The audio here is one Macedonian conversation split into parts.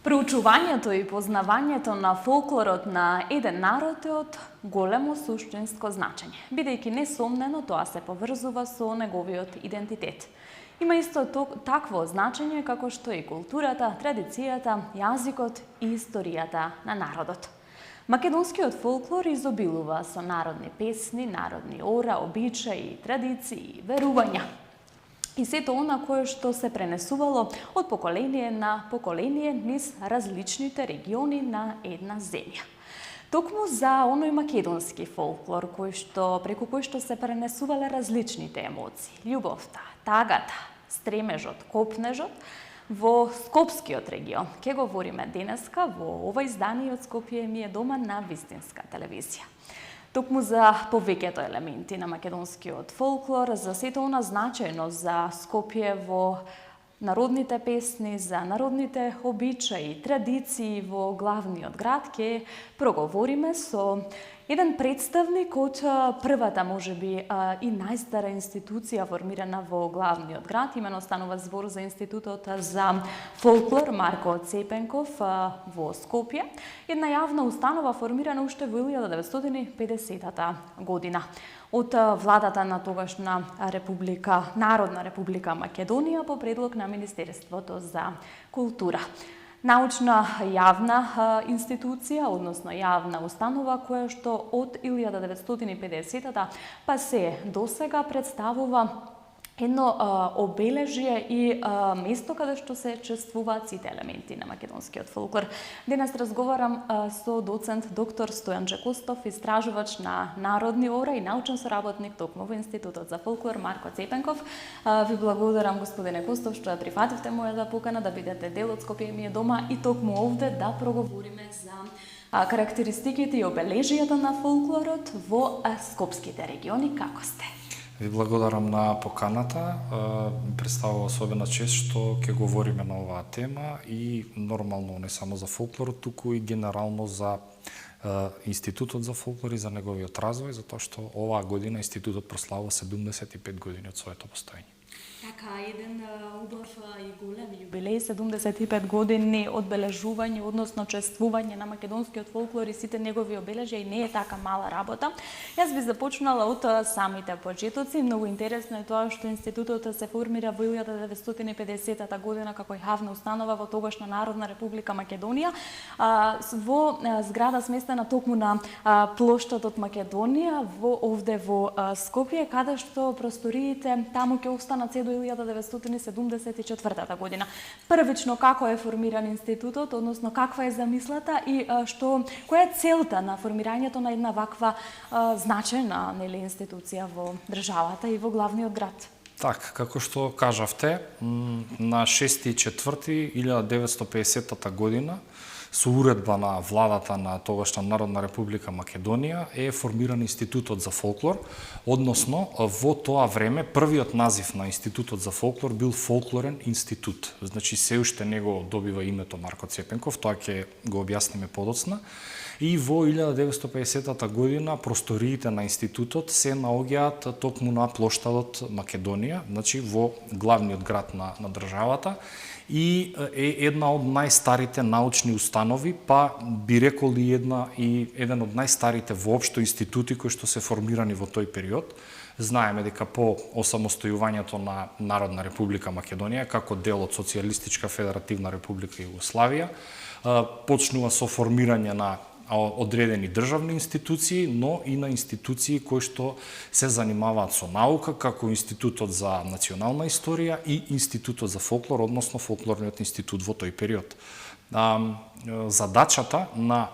Проучувањето и познавањето на фолклорот на еден народ е од големо суштинско значење, бидејќи несомнено тоа се поврзува со неговиот идентитет. Има исто такво значење како што и културата, традицијата, јазикот и историјата на народот. Македонскиот фолклор изобилува со народни песни, народни ора, обичаи, традиции, верувања. И сето она кое што се пренесувало од поколение на поколение низ различните региони на една земја. Токму за оној македонски фолклор преку кој што се пренесувале различните емоции, љубовта, тагата, стремежот, копнежот, во Скопскиот регион. Ке говориме денеска во ова издание од Скопје ми е дома на вистинска телевизија. Токму за повеќето елементи на македонскиот фолклор, за сето она значајно за Скопје во народните песни, за народните обичаи, традиции во главниот град, ке проговориме со еден представник од првата, можеби, и најстара институција формирана во главниот град, имено станува збор за Институтот за фолклор Марко Цепенков во Скопје, една јавна установа формирана уште во 1950 година од владата на тогашна Народна република Македонија по предлог на Министерството за култура. Научна јавна институција, односно јавна установа, која што од 1950 па се досега представува едно обележје и место каде што се чествуваат сите елементи на македонскиот фолклор. Денес разговарам со доцент доктор Стојан Джекустов, истражувач на народни ора и научен соработник токму во Институтот за фолклор Марко Цепенков. Ви благодарам, господине Кустов, што ја прифативте мојата покана да бидете дел од Скопје ми е дома и токму овде да проговориме за карактеристиките и обележијата на фолклорот во скопските региони. Како сте? Ви благодарам на поканата. Представува особена чест што ќе говориме на оваа тема и нормално не само за фолклорот, туку и генерално за Институтот за фолклор и за неговиот развој, затоа што оваа година Институтот прославува 75 години од своето постоење. Така, еден убав и голем јубилеј, 75 години одбележување, односно чествување на македонскиот фолклор и сите негови обележја, и не е така мала работа. Јас би започнала од самите почетоци. Многу интересно е тоа што Институтот се формира во 1950 година како јавна установа во тогашна Народна република Македонија, во зграда сместена токму на плоштадот Македонија, овде во Скопје, каде што просториите таму ќе останат се до 1974 година. Првично како е формиран институтот, односно каква е замислата и која е целта на формирањето на една ваква значајна институција во државата и во главниот град? Так, како што кажавте, на 6.4.1950 година со уредба на владата на тогашна Народна република Македонија е формиран Институтот за фолклор, односно во тоа време првиот назив на Институтот за фолклор бил Фолклорен институт. Значи се уште него добива името Марко Цепенков, тоа ќе го објасниме подоцна. И во 1950 година просториите на институтот се наоѓаат токму на плоштадот Македонија, значи во главниот град на државата, и е една од најстарите научни установи, па би рекол и еден од најстарите воопшто институти кои што се формирани во тој период. Знаеме дека по осамостојувањето на Народна република Македонија како дел од Социјалистичка федеративна република Југославија почнува со формирање на одредени државни институции, но и на институции кои што се занимаваат со наука, како Институтот за национална историја и Институтот за фолклор, односно Фолклорниот институт во тој период. Задачата на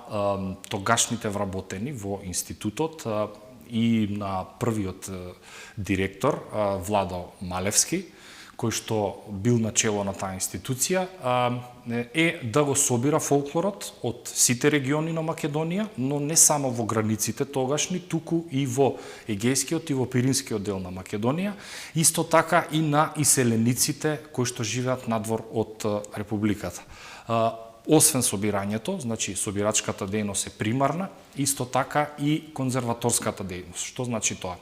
тогашните вработени во институтот и на првиот директор Владо Малевски, кој што бил начело на таа институција, е да го собира фолклорот од сите региони на Македонија, но не само во границите тогашни, туку и во Егејскиот и во Пиринскиот дел на Македонија, исто така и на иселениците кои што живеат надвор од републиката. Освен собирањето, значи собирачката дејност е примарна, исто така и конзерваторската дејност. Што значи тоа?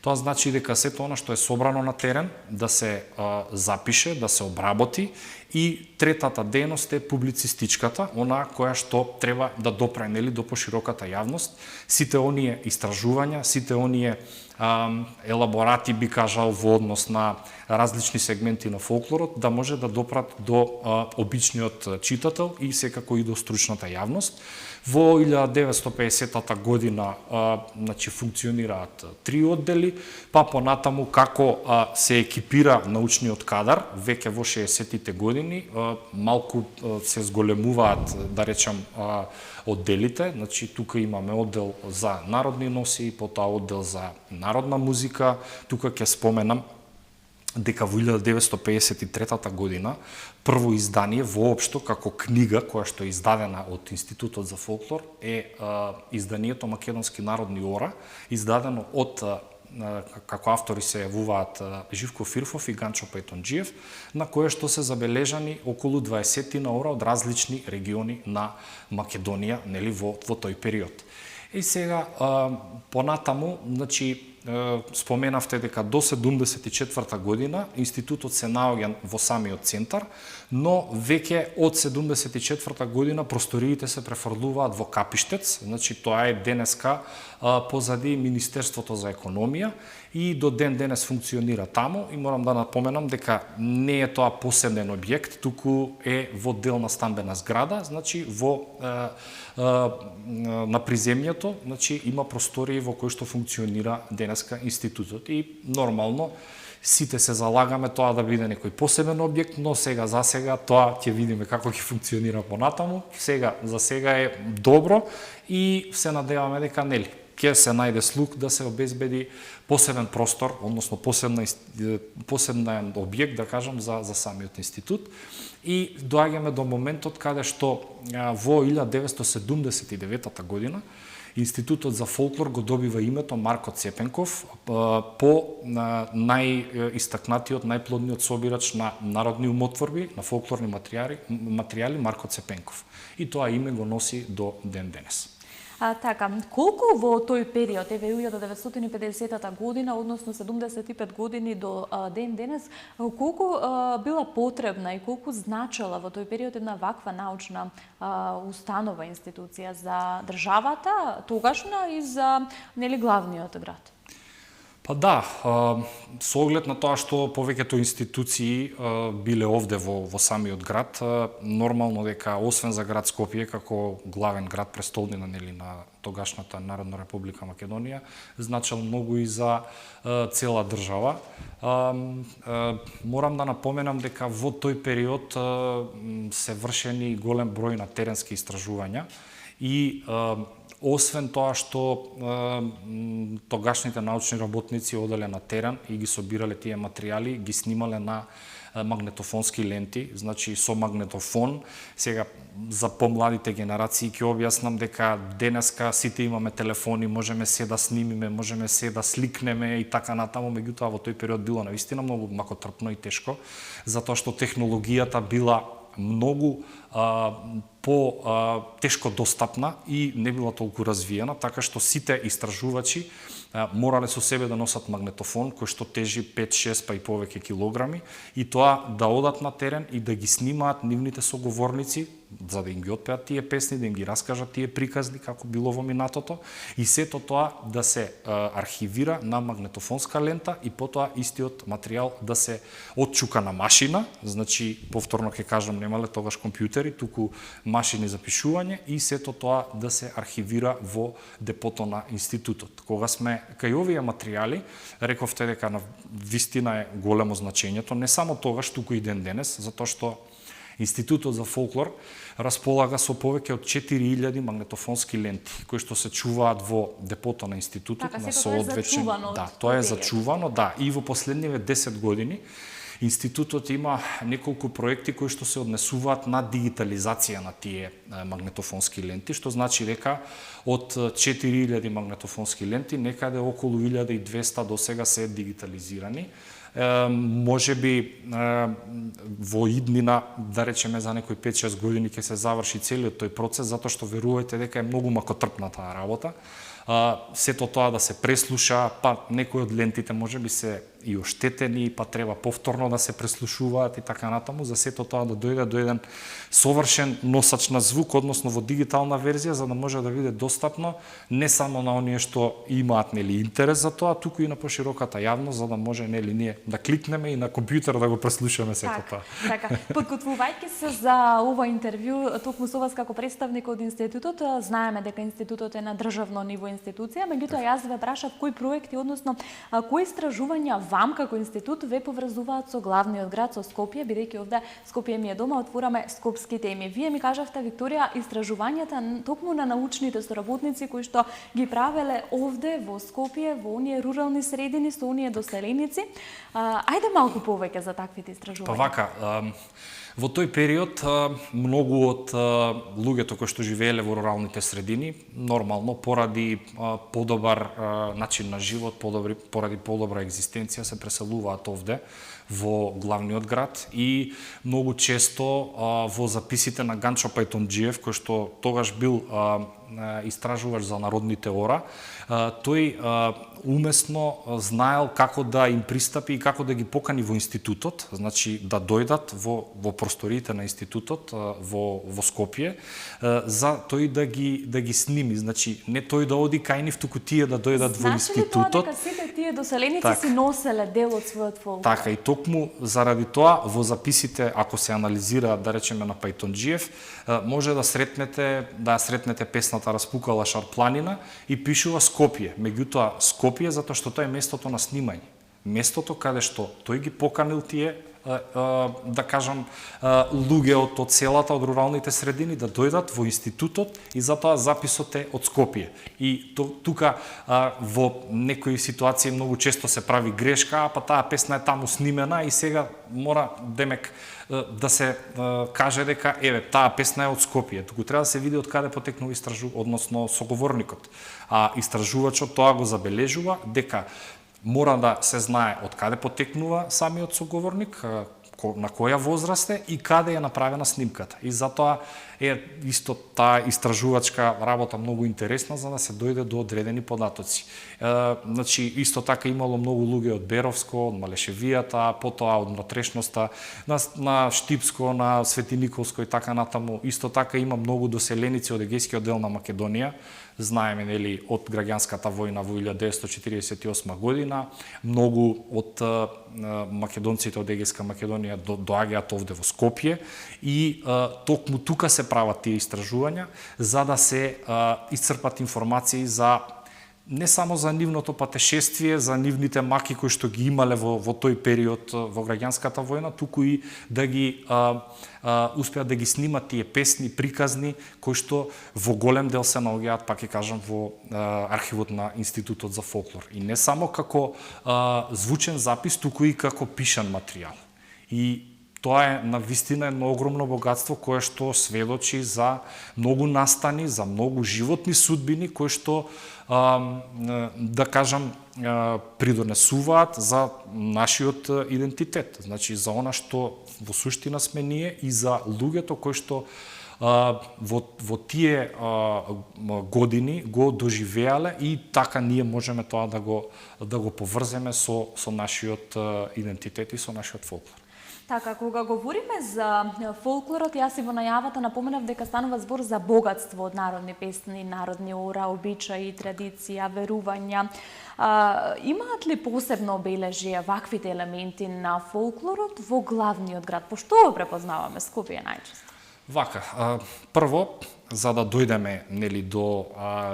Тоа значи дека сето она што е собрано на терен да се запише, да се обработи И третата дејност е публицистичката, она која што треба да допре до пошироката јавност. Сите оние истражувања, сите оние елаборати, би кажал, во однос на различни сегменти на фолклорот, да може да допрат до обичниот читател и секако и до стручната јавност. Во 1950 година значи функционираат 3 оддели, па понатаму како се екипира научниот кадар, веќе во 60-тите години малку се зголемуваат, да речам, одделите. Значи тука имаме оддел за народни носи, потоа оддел за народна музика. Тука ќе споменам дека во 1953 година прво издание воопшто како книга која што е издадена од Институтот за фолклор е изданието Македонски народни ора, издадено од како автори се јавуваат Живко Фирфов и Ганчо Пајтонџиев, на кое што се забележани околу 20 ора од различни региони на Македонија, нели, во тој период. И сега понатаму, значи споменавте дека до 74 година институтот се наоѓа во самиот центар, но веќе од 74 година просториите се префрлуваат во Капиштец, значи тоа е денеска позади Министерството за економија и до денес функционира таму. И морам да напоменам дека не е тоа посебен објект, туку е во делна стамбена зграда, значи на приземјето, значи има простории во кои што функционира денеска институтот. И нормално сите се залагаме тоа да биде некој посебен објект, но сега за сега тоа ќе видиме како ќе функционира понатаму. За сега е добро и се надеваме дека нели ќе се најде слух да се обезбеди посебен простор, односно посебен објект, да кажам, за самиот институт. И доаѓаме до моментот каде што во 1979 година Институтот за фолклор го добива името Марко Цепенков по најистакнатиот, најплодниот собирач на народни умотворби, на фолклорни материјали Марко Цепенков. И тоа име го носи до ден денес. Така, колку во тој период, еве 1950 година, односно 75 години до ден денес, колку била потребна и колку значела во тој период една ваква научна установа, институција за државата, тогашна и за нели главниот град? Па да, со оглед на тоа што повеќето институции биле овде во самиот град, нормално дека освен за град Скопје како главен град престолнина нели на тогашната Народна република Македонија, значел многу и за цела држава. Морам да напоменам дека во тој период се вршени голем број на теренски истражувања и освен тоа што тогашните научни работници оделе на терен и ги собирале тие материјали, ги снимале на магнетофонски ленти, значи со магнетофон. Сега за помладите генерации ќе објаснам дека денеска сите имаме телефони, можеме се да снимиме, можеме се да сликнеме и така натаму, меѓутоа во тој период било навистина многу макотрпно и тешко, затоа што технологијата била многу тешко достапна и не била толку развиена, така што сите истражувачи морале со себе да носат магнетофон кој што тежи 5-6 па и повеќе килограми и тоа да одат на терен и да ги снимаат нивните соговорници за да им ги отпеат тие песни, да им ги раскажат тие приказни како било во минатото и сето тоа да се архивира на магнетофонска лента и потоа истиот материјал да се отчука на машина, значи повторно ќе кажам немале тогаш компјутери, туку машини за пишување и сето тоа да се архивира во депото на институтот. Кога сме кај овие материјали, рековте дека на вистина е големо значењето, не само тогаш, туку и ден денес, затоа што Институтот за фолклор располага со повеќе од 4000 магнетофонски ленти кои што се чуваат во депото на институтот така, на соодветен. Да, тоа е зачувано, да, и во последниве 10 години институтот има неколку проекти кои што се однесуваат на дигитализација на тие магнетофонски ленти, што значи дека од 4000 магнетофонски ленти некаде околу 1200 до сега се дигитализирани. Може би во иднина, да речеме за некои 5-6 години ќе се заврши целиот тој процес, затоа што верувајте дека е многу макотрпна таа работа. Сето тоа да се преслуша, па некои од лентите може би се и оштетени, па треба повторно да се преслушуваат и така натаму, за сето тоа да дојде до еден совршен носач на звук, односно во дигитална верзија, за да може да биде достапно не само на оние што имаат интерес за тоа, туку и на пошироката јавност, за да може ние да кликнеме и на компјутер да го преслушаме сето тоа. Така, подготвувајќи се за ова интервју, токму со вас како представник од институтот, знаеме дека институтот е на државно ниво институција, меѓутоа јас ве прашав кои проекти, односно кои истражувања вам како институт ве поврзуваат со главниот град, со Скопје, бидејќи овде Скопје ми е дома, отвораме скопски теми. Вие ми кажавте, Викторија, истражувањата токму на научните соработници кои што ги правеле овде во Скопје, во оние рурални средини, со оние доселеници. Ајде малку повеќе за таквите истражувања. Па вака, во тој период многу од луѓето кои што живееле во руралните средини, нормално поради подобар начин на живот, поради подобра екзистенција се преселуваат овде во главниот град и многу често во записите на Ганчо Пајтонџиев, кој што тогаш бил истражувач за народните ора, тој умесно знаел како да им пристапи и како да ги покани во институтот, значи да дојдат во просториите на институтот во Скопје, за тој да ги сними, значи не тој да оди кај нив, туку тие да дојдат во институтот. Значи ли тоа дека сите тие доселеници си носеле дел од својот фолклор? Така, и токму заради тоа во записите, ако се анализираат, да речеме, на Пајтонџиев, може да сретнете песната Распукала Шарпланина и пишува Скопје. Меѓутоа Скопје затоа што тоа е местото на снимање. Местото каде што тој ги поканил тие, да кажам, луѓе од селата, од руралните средини да дојдат во институтот и затоа записот е од Скопје. И тука во некои ситуации многу често се прави грешка, па таа песна е таму снимена и сега мора демек да се каже дека еве таа песна е од Скопје. Туку треба да се види од каде потекнува односно соговорникот. А истражувачот тоа го забележува дека мора да се знае од каде потекнува самиот соговорник, на која возраст е и каде е направена снимката. И затоа е исто таа истражувачка работа многу интересна за да се дојде до одредени податоци. Значи исто така имало многу луѓе од Беровско, од Малешевијата, потоа од внатрешноста, на Штипско, на Свети Николско и така натаму. Исто така има многу доселеници од егејскиот дел на Македонија. Знаеме, нели, од граѓанската војна во 1948 година, многу од македонците од егејска Македонија доаѓаат овде во Скопје и токму тука се прават тие истражувања за да се исцрпат информации за не само за нивното патешествие, за нивните маки кои што ги имале во тој период во граѓанската војна, туку и да ги успеат да ги снимат тие песни, приказни, кои што во голем дел се наоѓаат, пак ќе кажам, во архивот на Институтот за фолклор. И не само како звучен запис, туку и како пишан материјал. И тоа е навистина едно огромно богатство кое што сведочи за многу настани, за многу животни судбини кои што да кажам придонесуваат за нашиот идентитет, значи за она што во суштина сме ние и за луѓето кои што во тие години го доживеале и така ние можеме тоа да го поврземе со нашиот идентитет и со нашиот фолклор. Така, кога говориме за фолклорот, јас и во најавата напоменав дека станува збор за богатство од народни песни, народни ора, обичаи, традиција, верувања. Имаат ли посебно обележие ваквите елементи на фолклорот во главниот град? По што го препознаваме Скопје најчесто? Вака, прво, за да дојдеме до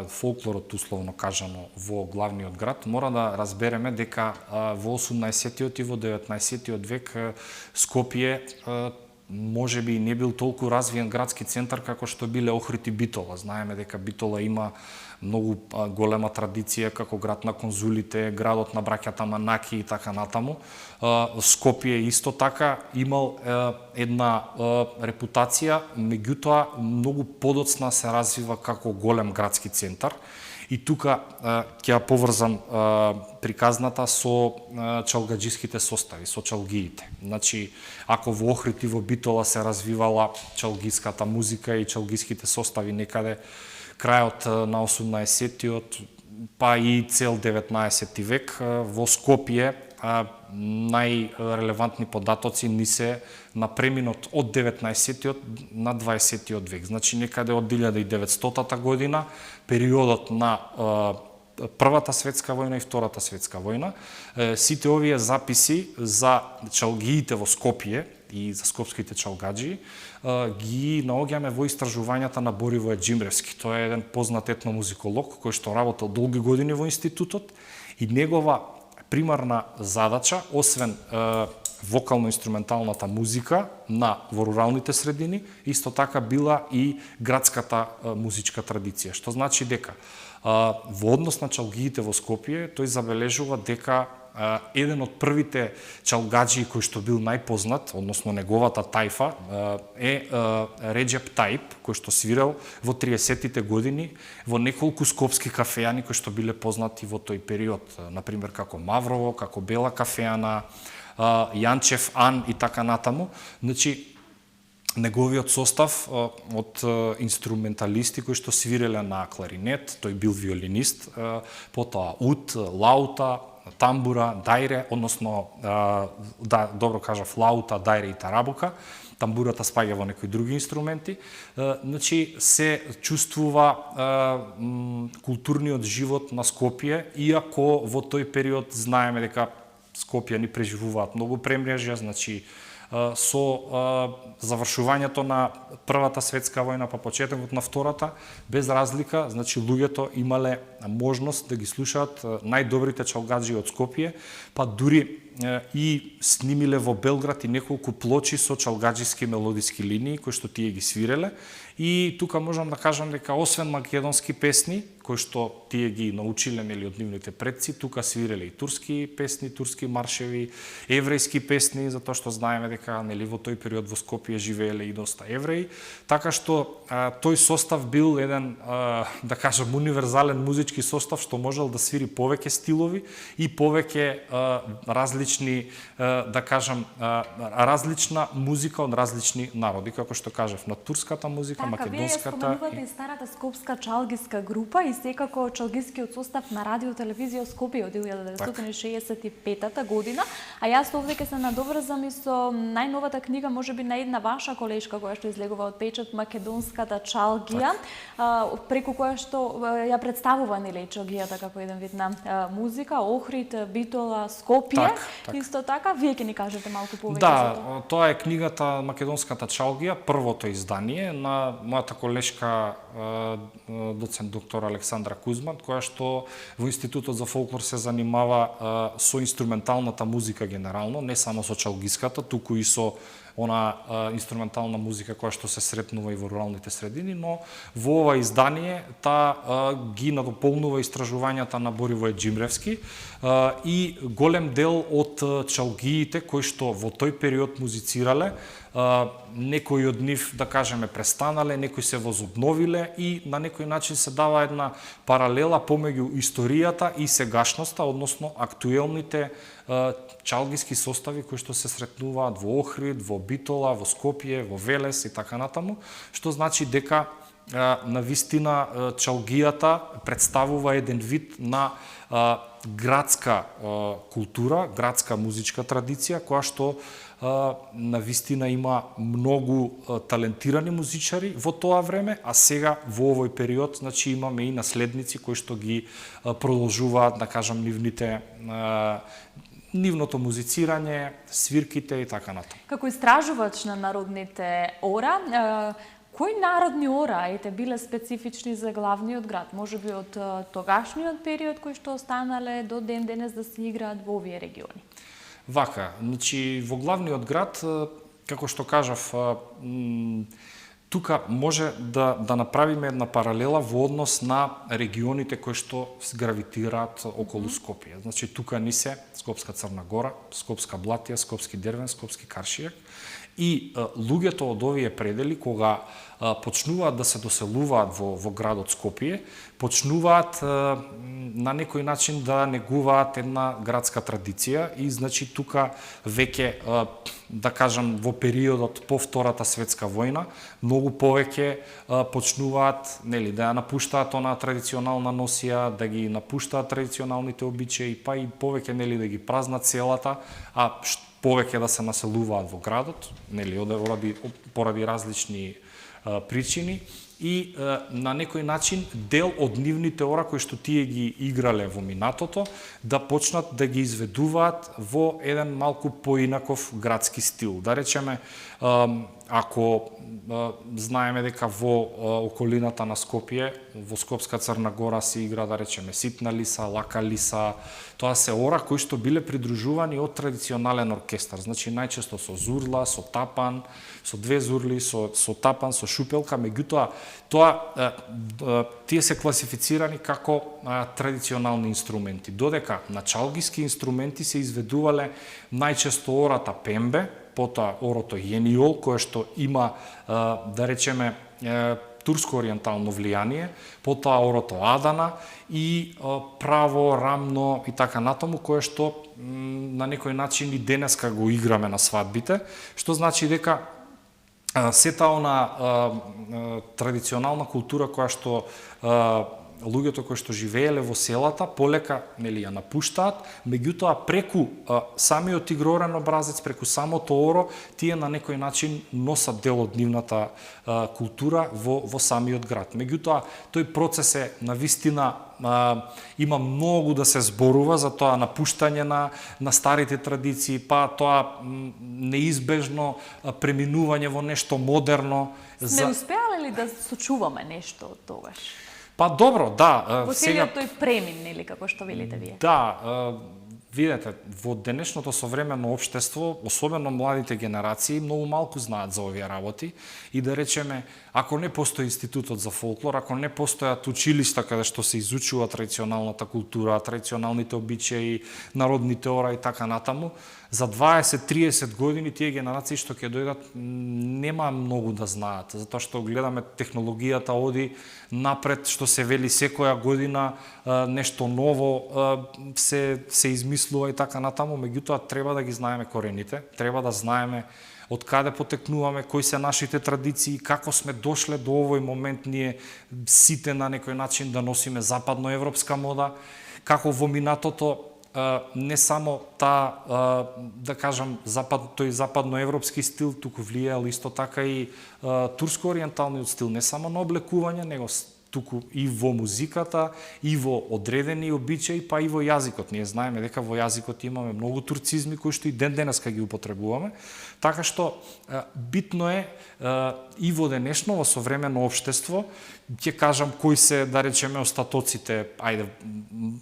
фолклорот условно кажано во главниот град, мора да разбереме дека во 18-тиот и во 19-тиот век Скопје можеби не бил толку развиен градски центар како што биле Охрид и Битола. Знаеме дека Битола има многу голема традиција како град на конзулите, градот на браќата Манаки и така натаму. Скопје исто така имал една репутација, меѓутоа многу подоцна се развива како голем градски центар. И тука ќе ја поврзам приказната со чалгаџиските состави, со чалгиите. Значи, ако во Охрид и во Битола се развивала чалгиската музика и чалгиските состави некаде крајот на 18-тиот, па и цел 19 век, во Скопје најрелевантни податоци ни се на преминот од 19-тиот на 20-тиот век. Значи некаде од 1900 година, периодот на Првата светска војна и Втората светска војна, сите овие записи за чалгиите во Скопје и за скопските чалгаджи ги наоѓаме во истражувањата на Боривој Џимревски. Тој е еден познат етномузиколог кој што работел долги години во институтот и негова примарна задача, освен вокално-инструменталната музика во руралните средини, исто така била и градската музичка традиција. Што значи дека во однос на чалгиите во Скопје, тој забележува дека еден од првите чалгаджи кој што бил најпознат, односно неговата тајфа, е Реџеп Тајип, кој што свирел во 30-тите години во неколку скопски кафејани кои што биле познати во тој период, например како Маврово, како Бела кафејана, Јанчев Ан и така натаму. Значи, неговиот состав од инструменталисти кои што свиреле на кларинет, тој бил виолинист, потоа ут, лаута, тамбура, дајре, односно, да, добро кажав, лаута, дајре и тарабука, тамбурата спаѓа во некои други инструменти, значи се чувствува културниот живот на Скопје, иако во тој период знаеме дека Скопјани преживуваат многу премрежја, значи со завршувањето на Првата светска војна па почетокот на Втората, без разлика, значи луѓето имале можност да ги слушаат најдобрите чалгаджи од Скопје, па дури и снимиле во Белград и неколку плочи со чалгаджиски мелодиски линии кои што тие ги свиреле. И тука можам да кажам дека освен македонски песни кои што тие ги научиле нели од нивните предци, тука свиреле и турски песни, турски маршеви, еврејски песни, затоа што знаеме дека нели во тој период во Скопје живееле и доста евреи, така што тој состав бил еден да кажам универзален музички состав што можел да свири повеќе стилови и повеќе различни да кажам различна музика од различни народи, како што кажав, на турската музика, македонската. Вие споменувате и старата скопска чалгиска група и секако чалгискиот состав на радио телевизија Скопје од 1965 година, а јас овде ќе се надоврзам и со најновата книга, можеби на една ваша колешка која што излегува од печат Македонската чалгија, преку која што ја представува нели чалгијата како еден вид на музика, Охрид, Битола, Скопје. Исто така, вие ќе ни кажете малку повеќе за тоа. Да, тоа е книгата Македонската чалгија, првото издание на мојата колешка доцент доктор Александра Кузман, која што во Институтот за фолклор се занимава со инструменталната музика генерално, не само со чалгиската, туку и со она инструментална музика која што се сретнува и во руралните средини, но во ова издание ги надополнува истражувањата на Боривој Џимревски и голем дел од чалгиите кои што во тој период музицирале, некои од нив, да кажеме, престанале, некои се возобновиле и на некој начин се дава една паралела помеѓу историјата и сегашноста, односно актуелните чалгиски состави кои што се сретнуваат во Охрид, во Битола, во Скопје, во Велес и така натаму, што значи дека на вистина чалгијата представува еден вид на градска култура, градска музичка традиција, која што на вистина има многу талентирани музичари во тоа време, а сега во овој период значи имаме и наследници кои што ги продолжуваат, да кажам, нивното музицирање, свирките и така натаму. Како истражувач на народните ора, кои народни ора биле специфични за главниот град? Можеби од тогашниот период кои што останале до ден денес да се играат во овие региони? Вака, значи во главниот град, како што кажав, тука може да направиме една паралела во однос на регионите кои што гравитираат околу Скопје. Значи тука ни се Скопска Црна Гора, Скопска Блатија, Скопски Дервен, Скопски Каршијак И луѓето од овие предели, кога почнуваат да се доселуваат во градот Скопје, почнуваат на некој начин да негуваат една градска традиција и значи тука веќе, да кажам, во периодот по Втората светска војна, многу повеќе почнуваат, нели, да ја напуштаат онаа традиционална носија, да ги напуштаат традиционалните обичаи, па и повеќе, нели, да ги празнат селата, а повеќе да се населуваат во градот, нели, поради различни причини, и на некој начин дел од нивните ора кои што тие ги играле во минатото, да почнат да ги изведуваат во еден малку поинаков градски стил. Да речеме, ако знаеме дека во околината на Скопје, во Скопска Црна Гора се игра, да речеме, ситна лиса, лака лиса, тоа се ора кои што биле придружувани од традиционален оркестар. Значи најчесто со зурла, со тапан, со две зурли, со тапан, со шупелка, меѓутоа тие се класифицирани како традиционални инструменти. Додека на чалгиски инструменти се изведувале најчесто ората пембе, потоа орото јениол, кое што има, да речеме, турско-ориентално влијание, потоа орото адана и право, рамно и така натаму, кое што на некој начин и денеска го играме на свадбите, што значи дека сета она традиционална култура која што луѓето кои што живееле во селата полека, нели, ја напуштаат, меѓутоа преку самиот игрорен образец, преку самото оро, тие на некој начин носат дел од нивната култура во самиот град. Меѓутоа тој процес е навистина има многу да се зборува за тоа напуштање на старите традиции, па тоа неизбежно преминување во нешто модерно. Сме успеале ли да сочуваме нешто од тогаш? Па добро, да. Во целиот тој премин, нели, како што велите вие? Да, видете, во денешното современо општество, особено младите генерации, многу малку знаат за овие работи и да речеме, ако не постои институтот за фолклор, ако не постојат училишта каде што се изучува традиционалната култура, традиционалните обичаи, народните ора и така натаму, за 20-30 години тие генерации што ќе дојдат нема многу да знаат, затоа што гледаме технологијата оди напред, што се вели секоја година нешто ново се измислува и така натаму, меѓутоа треба да ги знаеме корените, треба да знаеме од каде потекнуваме, кои се нашите традиции, како сме дошле до овој момент ние сите на некој начин да носиме западноевропска мода, како во минатото не само да кажам, тој западноевропски стил, туку влијал исто така и турско-ориенталниот стил, не само на облекување, него туку и во музиката, и во одредени обичаи, па и во јазикот. Ние знаеме дека во јазикот имаме многу турцизми кои што и ден денеска ги употребуваме, така што битно е и во денешно, во современо општество, ќе кажам кои се, да речеме, остатоците, ајде,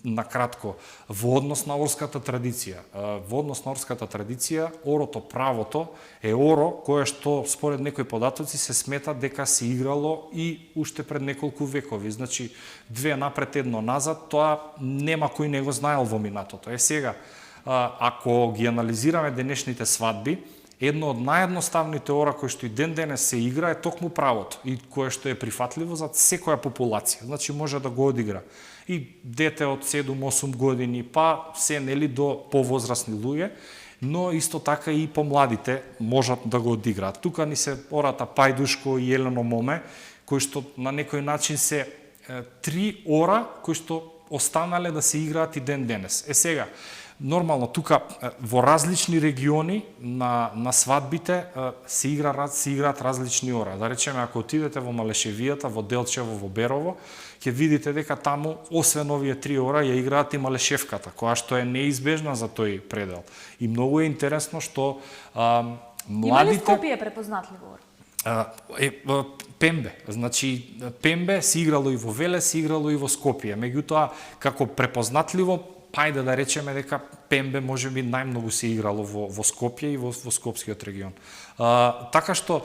накратко, во однос на орската традиција. Во однос на орската традиција, орото правото е оро кое што, според некои податоци, се смета дека се играло и уште пред неколку векови. Значи, две напред, едно назад, тоа нема кој не го знаел во минатото. Сега, ако ги анализираме денешните свадби, едно од наједноставните ора кои што и ден денес се игра е токму правото и кое што е прифатливо за секоја популација. Значи може да го одигра и дете од 7-8 години, па се, нели, до повозрасни луѓе, но исто така и помладите можат да го одиграат. Тука ни се ората Пајдушко и Елено моме, кои што на некој начин се 3 ора кои што останале да се играат и ден денес. Сега, нормално, тука во различни региони на свадбите се играат различни ора. Да речеме, ако отидете во Малешевијата, во Делчево, во Берово, ќе видите дека таму, освен овие 3 ора, ја играат и Малешевката, која што е неизбежна за тој предел. И многу е интересно што младите... Има ли Скопје препознатливо ора? Пембе. Значи, пембе се играло и во Велес, се играло и во Скопје. Меѓутоа, како препознатливо, ајде да речеме дека пембе можеби најмногу се играло во Скопје и во Скопскиот регион. Така што,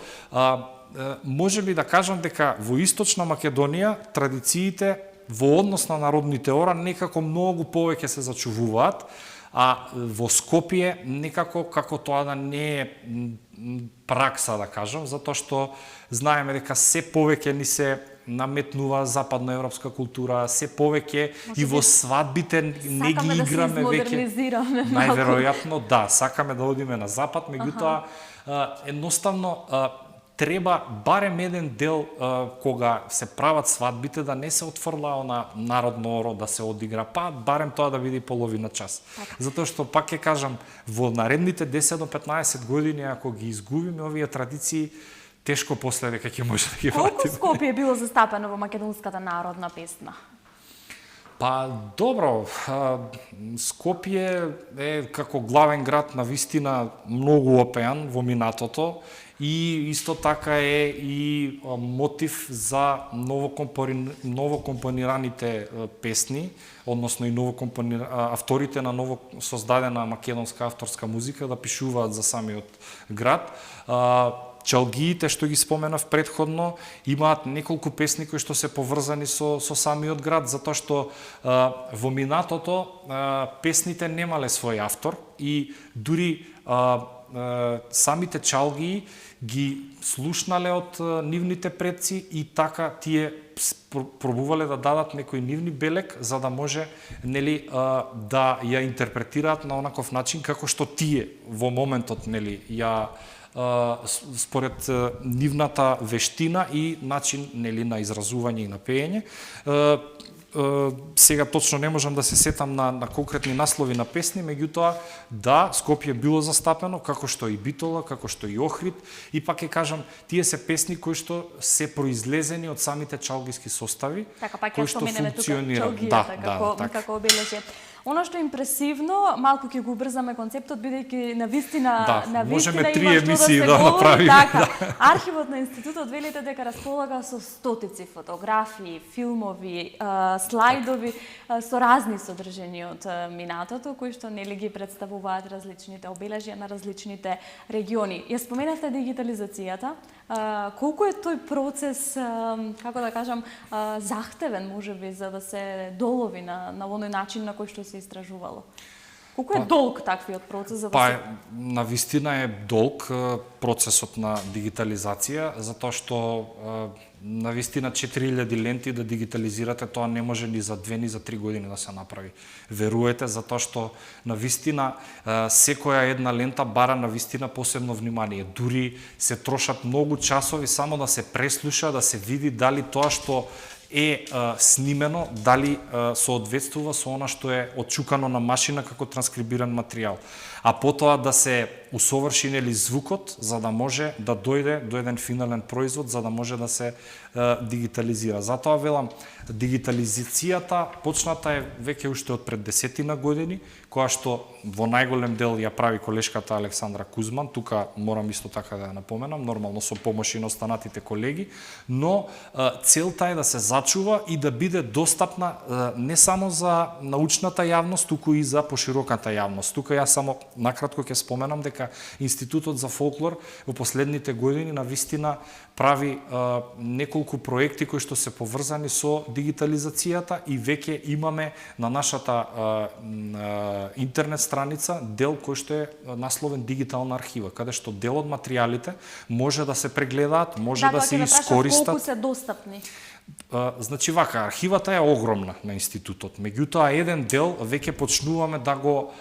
можеби да кажам дека во Источна Македонија традициите во однос на народните ора некако многу повеќе се зачувуваат, а во Скопје некако како тоа да не е пракса, да кажам, затоа што знаеме дека се повеќе ни се наметнува западноевропска култура, се повеќе и во свадбите не ги играме веќе. Најверојатно да, сакаме да одиме на запад, меѓутоа едноставно треба барем еден дел кога се прават свадбите да не се отфрла она народно оро да се одигра, па барем тоа да биде половина час. Затоа што пак ќе кажам, во наредните 10 до 15 години ако ги изгубиме овие традиции, тешко после дека ќе може да ги вратиме. Колку Скопје е било застапено во македонската народна песна? Па добро, Скопје е како главен град на вистина многу опеан во минатото и исто така е и мотив за новокомпонираните песни, односно и авторите на ново создадена македонска авторска музика да пишуваат за самиот град. Чалгиите, што ги споменав предходно, имаат неколку песни кои што се поврзани со самиот град, затоа што во минатото песните немале свој автор и дури самите чалгии ги слушнале од нивните предци и така тие пробувале да дадат некој нивни белег за да може нели да ја интерпретираат на онаков начин како што тие во моментот нели ја според нивната вештина и начин нели на изразување и на пеење. Сега точно не можам да се сетам на конкретни наслови на песни, меѓутоа да, Скопје било застапено, како што и Битола, како што и Охрид, и пак ќе кажам, тие се песни кои што се произлезени од самите чалгиски состави, кои што функционираат. Како обележје. Оно што е импресивно, малку ќе го убрзаме концептот, бидејќи на вистина можеме 3 има емисии што да се направиме. Така, архивот на институтот велите дека располага со стотици фотографии, филмови, слайдови со разни содржини од минатото, кои што нели ги представуваат различните обележја на различните региони. Ја споменавте дигитализацијата. Колку е тој процес, како да кажам, захтевен можеби за да се долови на оној начин на кој што се истражувало? Колку е долг таквиот процес за да се... На вистина е долг процесот на дигитализација, затоа што на вистина 4000 ленти да дигитализирате, тоа не може ни за 2 ни за 3 години да се направи. Веруете, затоа што на вистина секоја една лента бара на вистина посебно внимание. Дури се трошат многу часови само да се преслуша, да се види дали тоа што е снимено, дали соодветствува со она што е отчукано на машина како транскрибиран материјал. А потоа да се усоврши нели звукот за да може да дојде до еден финален производ, за да може да се дигитализира. Затоа велам, дигитализацијата почната е веќе уште од пред 10 години, која што во најголем дел ја прави колешката Александра Кузман, тука морам исто така да ја напоменам, нормално со помош и на останатите колеги, но целта е да се зачува и да биде достапна не само за научната јавност, туку и за пошироката јавност. Тука ја само накратко ќе споменам дека Институтот за фолклор во последните години на вистина прави неколку проекти кои што се поврзани со дигитализацијата и веќе имаме на нашата интернет страница дел кој што е насловен дигитална архива, каде што дел од материјалите може да се прегледаат, може да се искористат. Колку се достапни? Значи вака, архивата е огромна на институтот, меѓутоа еден дел веќе почнуваме да го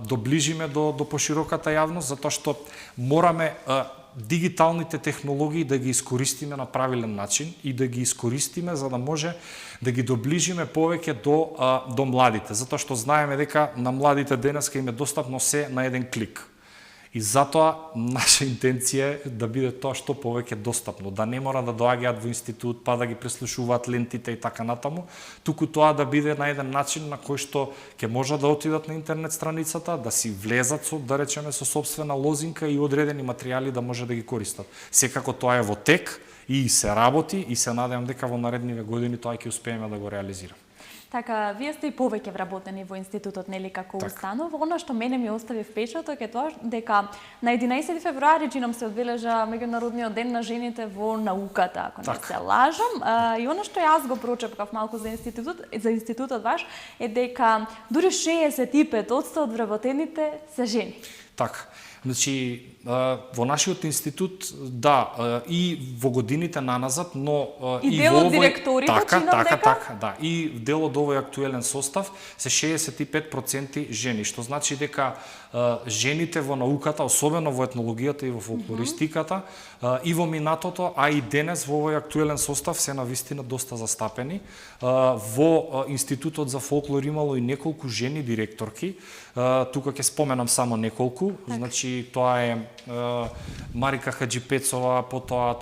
доближиме до пошироката јавност, затоа што мораме дигиталните технологии да ги искористиме на правилен начин и да ги искористиме за да може да ги доближиме повеќе до младите, затоа што знаеме дека на младите денеска им е достапно се на еден клик. И затоа наша интенција е да биде тоа што повеќе достапно, да не мора да доаѓаат во институт, па да ги преслушуваат лентите и така натаму, туку тоа да биде на еден начин на кој што ќе можат да отидат на интернет страницата, да си влезат со, да речеме, со сопствена лозинка и одредени материјали да може да ги користат. Секако тоа е во тек и се работи и се надевам дека во наредниве години тоа ќе успееме да го реализираме. Така, вие сте и повеќе вработени во институтот, нели, како установа. Она што мене ми остави впечаток е тоа дека на 11 февруари чином се одбележа меѓународниот ден на жените во науката, ако не се лажам. И она што јас го прочепкав малку за институтот ваш е дека дури 65% од вработените се жени. Така. Значи, во нашиот институт, да, и во годините наназад, но и дел од директорите чинам дека? Така, да. И дел од овој актуелен состав се 65% жени, што значи дека жените во науката, особено во етнологијата и во фолклористиката, и во минатото, а и денес во овој актуелен состав се навистина доста застапени. Во Институтот за фолклор имало и неколку жени директорки, тука ќе споменам само неколку, значи тоа е Марика Хаджипецова, потоа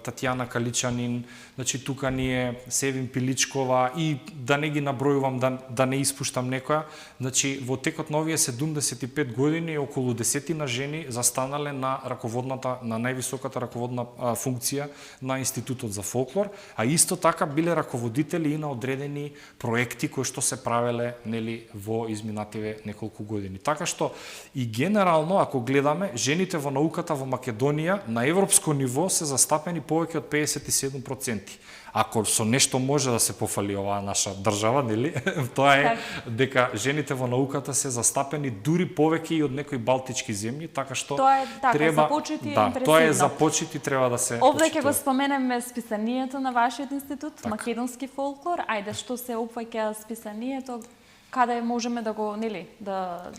Татјана Каличанин, значи тука ни е Севин Пиличкова и да не ги набројувам, да не испуштам некоја. Значи во текот на овие 75 години околу 10 жени застанале на раководната, на највисоката раководна функција на Институтот за фолклор, а исто така биле раководители и на одредени проекти кои што се правеле, нели, во изминативе неколку години. Така што и генерално ако гледаме жените во науката во Македонија на европско ниво се застапени повеќе од 57%. Ако со нешто може да се пофали оваа наша држава, нели? Тоа е дека жените во науката се застапени дури повеќе и од некои балтички земји, така што тоа е така, треба, за почит е да, импресивно. тоа е за почит и треба да се Овде ќе го споменеме списанието на вашиот институт, так. Македонски фолклор. Ајде, што се опфаќа списанието, каде можеме да го, нели, да...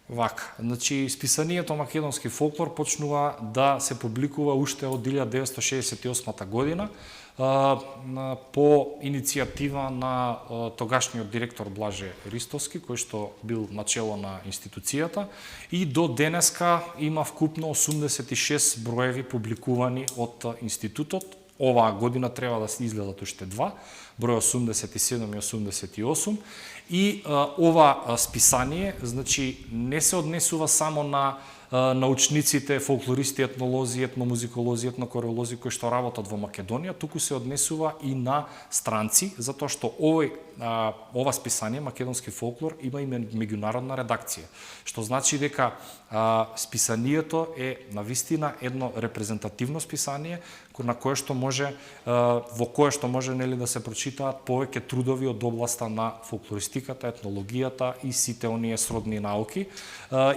Вака, значи списанието Македонски фолклор почнува да се публикува уште од 1968 година по иницијатива на тогашниот директор Блаже Ристовски, кој што бил начело на институцијата, и до денеска има вкупно 86 броеви публикувани од институтот. Оваа година треба да се изгледат уште два, број 87 и 88. И ова списание, значи, не се однесува само на научниците, фолклористи, етнолози, етномузиколози, етнокоролози кои што работат во Македонија, туку се однесува и на странци, затоа што ова списание Македонски фолклор има и меѓународна редакција, што значи дека списанието е навистина едно репрезентативно списание на кое што може во кое што може, нели, да се прочитаат повеќе трудови од областа на фолклористиката, етнологијата и сите оние сродни науки.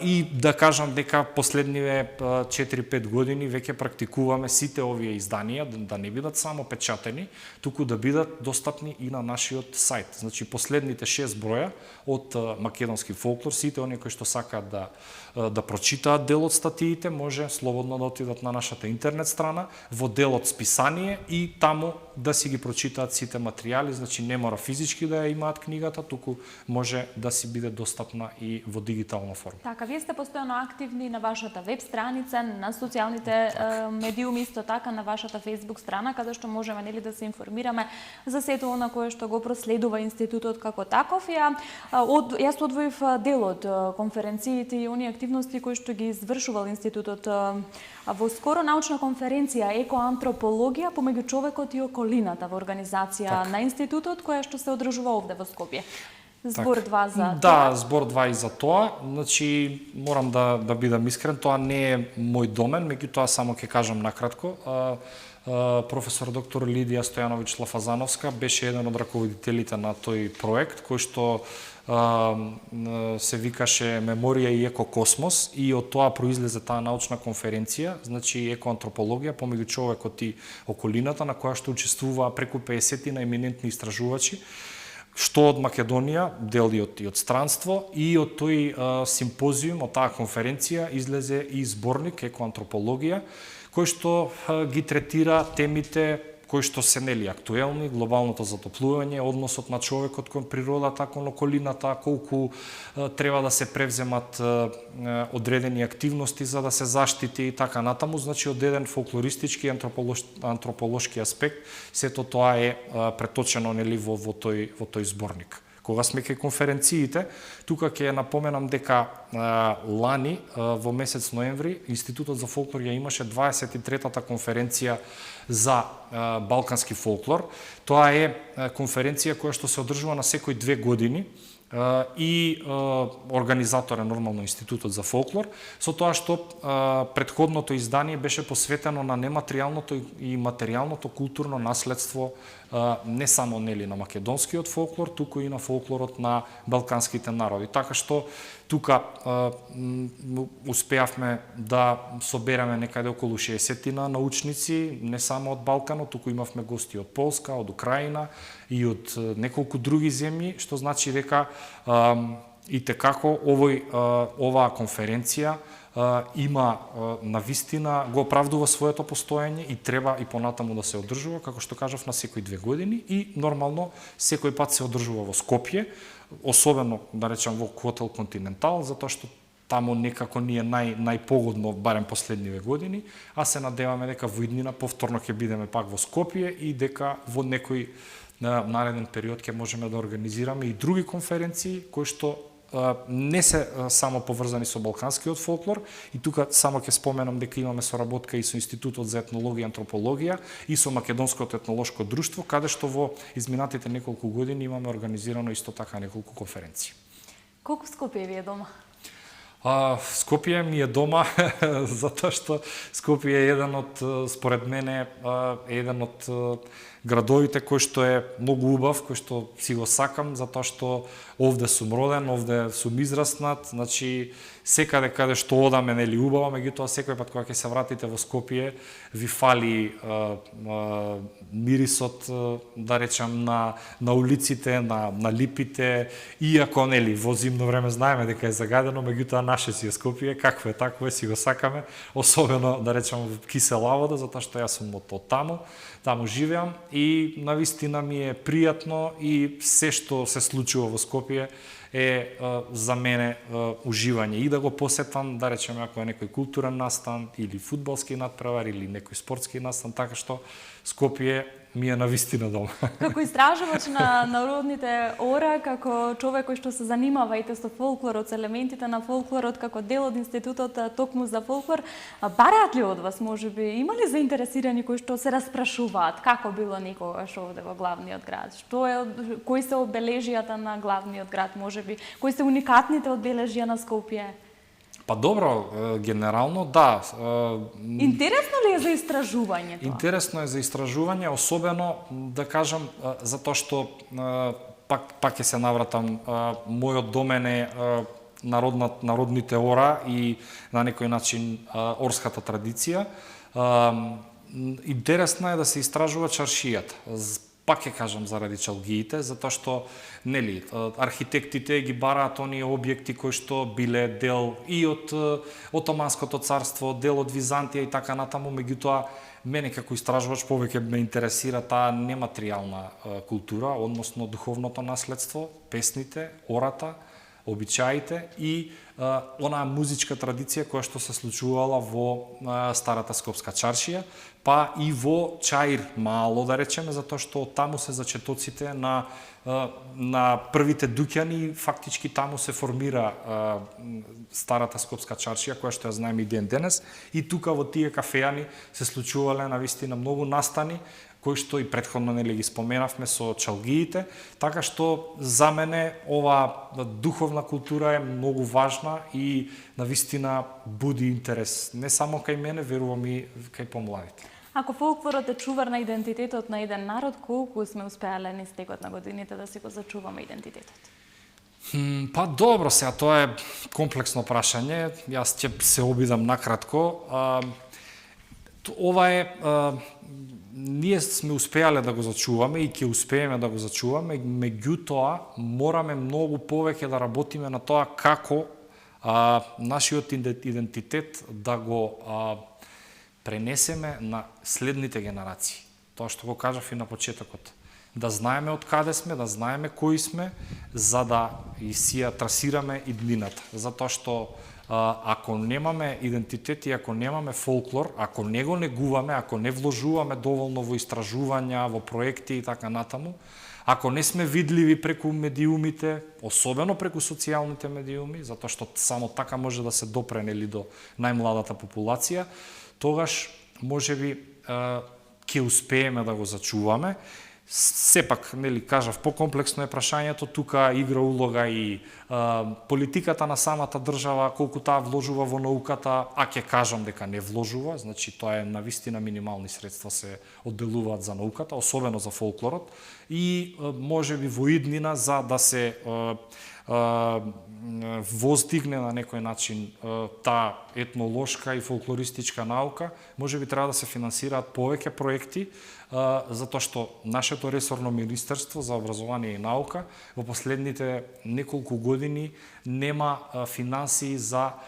И да кажам дека последниве 4-5 години веќе практикуваме сите овие изданија да не бидат само печатени, туку да бидат достапни и на нашиот сајт. Значи последните 6 броја од Македонски фолклор, сите оние кои што сакаат да прочитаат дел од статиите, може слободно да отидат на нашата интернет страна, во делот списание и таму да си ги прочитаат сите материјали, значи не мора физички да ја имаат книгата, туку може да си биде достапна и во дигитална форма. Така, вие сте постојано активни на вашата веб страница, на социјалните медиуми, исто така на вашата Facebook страна, каде што можеме, нели, да се информираме за сето она кое што го проследува институтот како таков. Јас одвоив дел од конференциите и оние активности кои што ги извршувал институтот во скоро научна конференција екоантропологија помеѓу човекот и околината во организација на институтот, која што се одржува овде во Скопје. Збор 2 за тоа. Да, збор 2 и за тоа. Значи, морам да бидам искрен, тоа не е мој домен, меѓутоа само ќе кажам накратко. Професор доктор Лидија Стојановиќ Лафазановска беше еден од раководителите на тој проект, кој што се викаше Меморија и екокосмос, и од тоа произлезе таа научна конференција, значи екоантропологија помеѓу човекот и околината, на која што учествуваа преку 50 на еминентни истражувачи, што од Македонија, дел и од странство, и од тој симпозиум, од таа конференција излезе и зборник екоантропологија, кој што ги третира темите кои што се, нели, актуелни, глобалното затоплување, односот на човекот кон природата, кон околината, колку треба да се превземат одредени активности за да се заштити и така натаму. Значи, од еден фолклористички антрополошки аспект, сето тоа е преточено, нели, во тој зборник, Кога сме кај конференциите, тука ќе напоменам дека лани во месец ноември Институтот за фолклор ја имаше 23-та конференција за балкански фолклор. Тоа е конференција која што се одржува на секои 2 години и организатор е нормално Институтот за фолклор, со тоа што претходното издание беше посветено на нематеријалното и материјалното културно наследство не само нели на македонскиот фолклор, туку и на фолклорот на балканските народи. Така што тука успеавме да собереме некаде околу 60 научници, не само од Балканот, туку имавме гости од Полска, од Украина и од неколку други земји, што значи дека и текако оваа конференција има навистина го оправдува своето постоење и треба и понатаму да се одржува, како што кажав, на секои 2 години и нормално секој пат се одржува во Скопје, особено да речам во Хотел Континентал, затоа што таму некако ни е најпогодно, барем последниве години, а се надеваме дека во иднина повторно ќе бидеме пак во Скопје и дека во некој нареден период ќе можеме да организираме и други конференции кои што не се само поврзани со балканскиот фолклор, и тука само ќе споменам дека имаме соработка и со Институтот за етнологија и антропологија и со Македонското етнолошко друштво, каде што во изминатите неколку години имаме организирано исто така неколку конференции. Колку Скопје ви е дома? Скопје ми е дома затоа што Скопје е еден од, според мене, еден од градовите кој што е многу убав, кој што си го сакам, затоа што овде сум роден, овде сум израснат, значи секаде каде што одаме нели убаво, меѓутоа секој пат кога ќе се вратите во Скопје ви фали мирисот, да речам, на улиците, на липите, иако нели во зимно време знаеме дека е загадено, меѓутоа наше си е Скопје, какво е такво е, си го сакаме, особено да речам во кисела вода, затоа што јас сум од таму живеам и навистина ми е пријатно и се што се случува во Скопје е за мене уживање и да го посетам, да речеме, ако е некој културен настан или фудбалски надпревар или некој спортски настан, така што Скопје ми е навистина дома. Како истражувач на народните ора, како човек кој што се занимава и со фолклорот, со елементите на фолклорот, како дел од Институтот токму за фолклор, бараат ли од вас, можеби, има ли заинтересирани кои што се распрашуваат како било некогаш овде во главниот град? Кои се обележијата на главниот град, можеби? Кои се уникатните одбележија на Скопје? Па добро, генерално да. Интересно ли е за истражување тоа? Интересно е за истражување, особено да кажам затоа што пак ќе се навратам, мојот домен е народните ора и на некој начин орската традиција. Интересно е да се истражува чаршијата. Пак ќе кажам заради чалгиите, затоа што нели архитектите ги бараат оние објекти кои што биле дел и од Отоманското царство, дел од Византија и така натаму, меѓутоа мене како истражувач повеќе ме интересира таа нематеријална култура, односно духовното наследство, песните, ората, обичаите и онаа музичка традиција која што се случувала во старата скопска чаршија, па и во Чаир мало, да речеме, затоа што таму се зачетоците на првите дуќани, фактички таму се формира старата скопска чаршија, која што ја знаеме и ден денес, и тука во тие кафејани се случувале навистина многу настани, кои што и претходно нели ги споменавме со чалгиите, така што за мене ова духовна култура е многу важна и навистина буди интерес не само кај мене, верувам и кај помладите. Ако фолклорот е чувар на идентитетот на еден народ, колку сме успеале низ текот на годините да си го зачуваме идентитетот? Па добро, сега тоа е комплексно прашање. Јас ќе се обидам накратко. Ова е ние сме успеале да го зачуваме и ќе успееме да го зачуваме, меѓутоа мораме многу повеќе да работиме на тоа како нашиот идентитет да го пренесеме на следните генерации. Тоа што го кажав и на почетокот. Да знаеме од каде сме, да знаеме кои сме, за да и си ја трасираме иднината. Затоа што ако немаме идентитет и ако немаме фолклор, ако не го негуваме, ако не вложуваме доволно во истражувања, во проекти и така натаму, Ако не сме видливи преку медиумите, особено преку социјалните медиуми, затоа што само така може да се допре нели до најмладата популација, тогаш можеби ќе успееме да го зачуваме. Сепак, нели, кажав, покомплексно е прашањето, тука игра улога и политиката на самата држава, колку таа вложува во науката, а ќе кажам дека не вложува, значи тоа е навистина минимални средства се одделуваат за науката, особено за фолклорот, и можеби во иднина за да се воздигне на некој начин таа етнолошка и фолклористичка наука, можеби треба да се финансираат повеќе проекти, затоа што нашето ресорно министерство за образование и наука во последните неколку години нема финансии за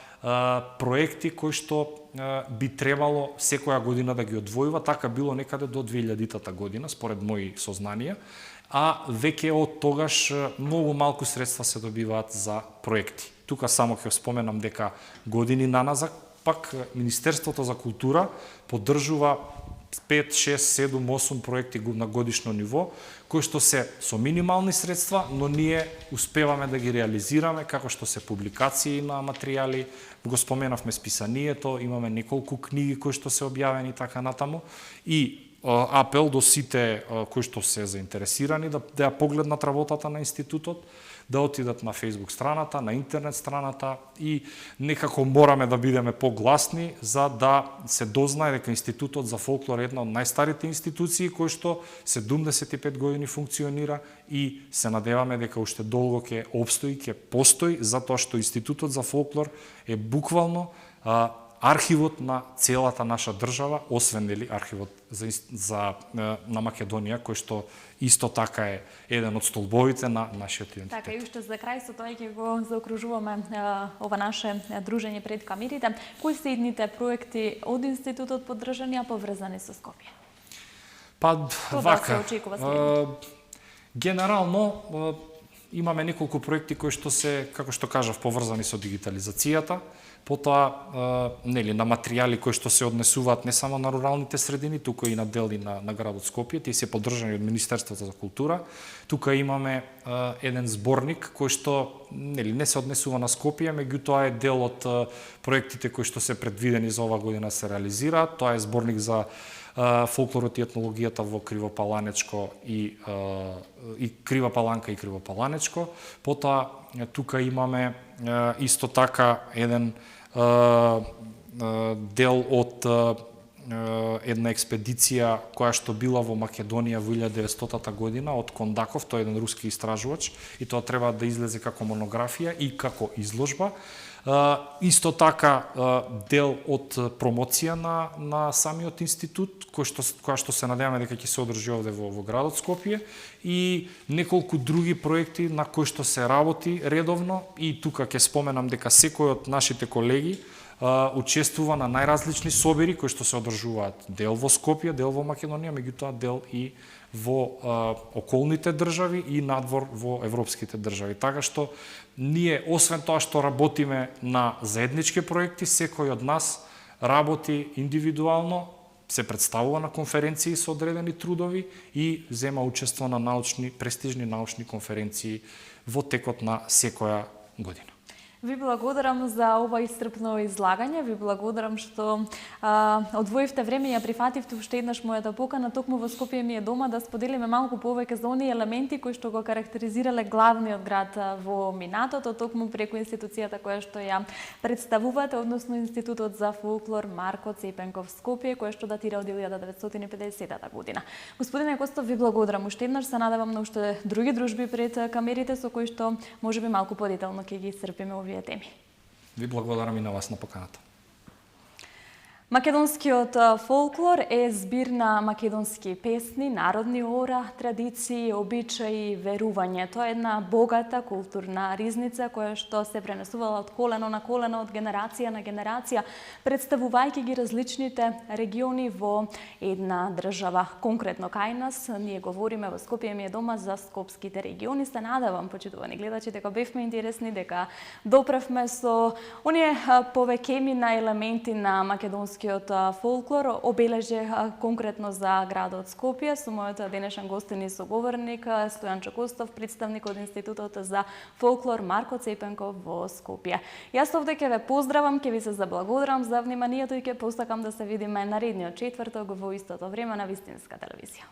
проекти кои што би требало секоја година да ги одвојува, така било некаде до 2000-та година, според мои сознанија, а веќе од тогаш многу малку средства се добиваат за проекти. Тука само ќе споменам дека години наназад пак Министерството за култура поддржува 5, 6, 7, 8 проекти на годишно ниво, кои што се со минимални средства, но ние успеваме да ги реализираме, како што се публикации на материјали, го споменавме списанието, имаме неколку книги кои што се објавени така натаму, и апел до сите кои што се заинтересирани да ја погледнат работата на институтот, да отидат на Facebook страната, на интернет страната и некако мораме да бидеме погласни за да се дознае дека Институтот за фолклор е една од најстарите институции кои што 75 години функционира и се надеваме дека уште долго ќе опстои, ќе постои, затоа што Институтот за фолклор е буквално архивот на целата наша држава, освен нели архивот на Македонија, кој што исто така е еден од столбовите на нашиот идентитет. Така, и уште за крај со тоа ќе го заокружуваме ова наше дружење пред камерите. Кои се идните проекти од институтот поддржани, а поврзани со Скопје? Па вака, се очекува следното? Генерално имаме неколку проекти кои што се, како што кажав, поврзани со дигитализацијата, потоа нели на материјали кои што се однесуваат не само на руралните средини, тука и на дели на градот Скопје, тие се поддржани од Министерството за култура. Тука имаме еден зборник кој што нели не се однесува на Скопје, меѓутоа е дел од проектите кои што се предвидени за ова година се реализираат. Тоа е зборник за фолклорот и етнологијата во Кривопаланечко и Кривопаланка и Кривопаланечко. Потоа тука имаме исто така еден дел од една експедиција која што била во Македонија во 1900 година од Кондаков, тој е еден руски истражувач, и тоа треба да излезе како монографија и како изложба. Исто така дел од промоција на самиот институт, која што се надеваме дека ќе се одржи овде во градот Скопје, и неколку други проекти на кои што се работи редовно, и тука ќе споменам дека секој од нашите колеги учествува на најразлични собири кои што се одржуваат дел во Скопје, дел во Македонија, меѓутоа дел и во околните држави и надвор во европските држави. Така што ние, освен тоа што работиме на заеднички проекти, секој од нас работи индивидуално, се представува на конференции со одредени трудови и зема учество на престижни научни конференции во текот на секоја година. Ви благодарам за ова исцрпно излагање, ви благодарам што одвоивте време и ја прифативте уште еднаш мојата покана, токму во Скопје ми е дома, да споделиме малку повеќе за оние елементи кои што го карактеризирале главниот град во минатото, токму преку институцијата која што ја представувате, односно Институтот за фолклор Марко Цепенков Скопје, која што датира од 1950 година. Господине Костов, ви благодарам уште еднаш, се надевам на уште други дружби пред камерите со кои што можеби малку подетално ќе ги исцрпиме овие теми. Ви благодарам и на вас на поканата. Македонскиот фолклор е збир на македонски песни, народни ора, традиции, обичаи и верување. Тоа е една богата културна ризница која што се пренесувала од колено на колено, од генерација на генерација, представувајќи ги различните региони во една држава. Конкретно кај нас, ние говориме во Скопје ми е дома за скопските региони. Се надевам, почитувани гледачи, дека бевме интересни, дека допревме со оние повеќе на елементи на македонски македонскиот фолклор обележи конкретно за градот Скопје. Со мојот денешен гостин и соговорник Стојан Чокостов, представник од Институтот за фолклор Марко Цепенков во Скопје. Јас овде ќе ве поздравам, ќе ви се заблагодарам за вниманието и ќе посакам да се видиме наредниот четврток во истото време на Вистинска телевизија.